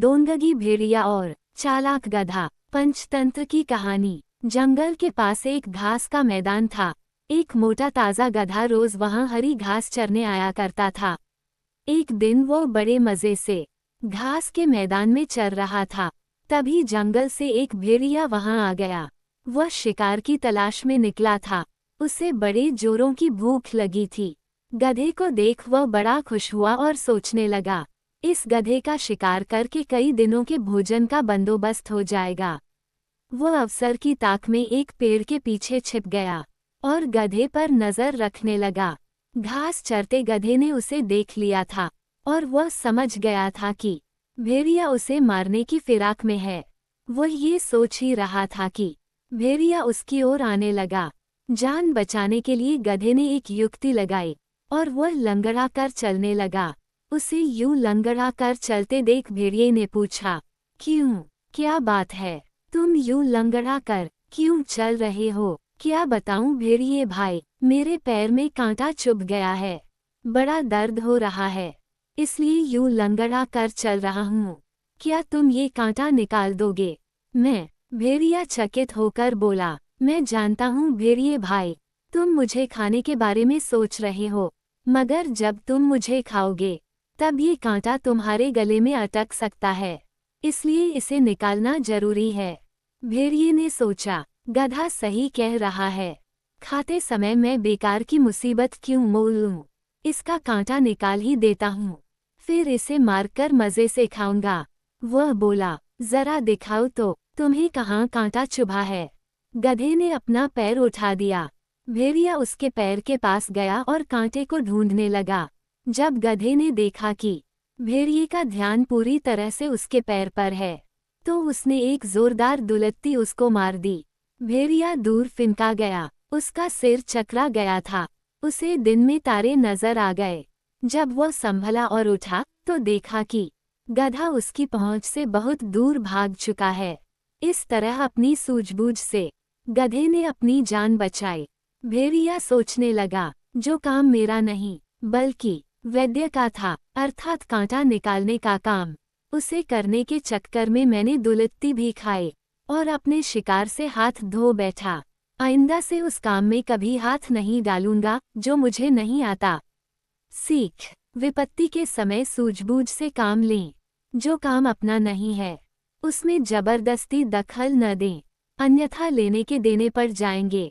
दोंगगी भेड़िया और चालाक गधा। पंचतंत्र की कहानी। जंगल के पास एक घास का मैदान था। एक मोटा ताजा गधा रोज वहां हरी घास चरने आया करता था। एक दिन वो बड़े मजे से घास के मैदान में चर रहा था। तभी जंगल से एक भेड़िया वहां आ गया। वह शिकार की तलाश में निकला था। उसे बड़े जोरों की भूख लगी थी। गधे को देख वह बड़ा खुश हुआ और सोचने लगा, इस गधे का शिकार करके कई दिनों के भोजन का बंदोबस्त हो जाएगा। वह अवसर की ताक में एक पेड़ के पीछे छिप गया और गधे पर नजर रखने लगा। घास चरते गधे ने उसे देख लिया था और वह समझ गया था कि भेड़िया उसे मारने की फिराक में है। वह ये सोच ही रहा था कि भेड़िया उसकी ओर आने लगा। जान बचाने के लिए गधे ने एक युक्ति लगाई और वह लंगड़ा कर चलने लगा। उसे यूं लंगड़ा कर चलते देख भेड़िए ने पूछा, क्यों, क्या बात है, तुम यूं लंगड़ा कर क्यों चल रहे हो? क्या बताऊं भेड़िए भाई, मेरे पैर में कांटा चुभ गया है, बड़ा दर्द हो रहा है, इसलिए यूं लंगड़ा कर चल रहा हूं। क्या तुम ये कांटा निकाल दोगे? भेड़िया चकित होकर बोला, मैं जानता हूँ भेड़िए भाई, तुम मुझे खाने के बारे में सोच रहे हो, मगर जब तुम मुझे खाओगे तब ये कांटा तुम्हारे गले में अटक सकता है, इसलिए इसे निकालना जरूरी है। भेड़िए ने सोचा, गधा सही कह रहा है, खाते समय मैं बेकार की मुसीबत क्यों मोल लूं, इसका कांटा निकाल ही देता हूँ, फिर इसे मारकर मजे से खाऊंगा। वह बोला, जरा दिखाओ तो, तुम्हें कहाँ कांटा चुभा है? गधे ने अपना पैर उठा दिया। भेड़िया उसके पैर के पास गया और कांटे को ढूंढने लगा। जब गधे ने देखा कि भेड़िए का ध्यान पूरी तरह से उसके पैर पर है, तो उसने एक जोरदार दुलत्ती उसको मार दी। भेड़िया दूर फिंका गया, उसका सिर चकरा गया था। उसे दिन में तारे नजर आ गए। जब वह संभला और उठा तो देखा कि गधा उसकी पहुंच से बहुत दूर भाग चुका है। इस तरह अपनी सूझबूझ से गधे ने अपनी जान बचाई। भेड़िया सोचने लगा, जो काम मेरा नहीं बल्कि वैद्य का था, अर्थात कांटा निकालने का काम, उसे करने के चक्कर में मैंने दुलत्ती भी खाई और अपने शिकार से हाथ धो बैठा। आइंदा से उस काम में कभी हाथ नहीं डालूंगा जो मुझे नहीं आता। सीख, विपत्ति के समय सूझबूझ से काम लें। जो काम अपना नहीं है उसमें जबरदस्ती दखल न दें, अन्यथा लेने के देने पड़ जाएंगे।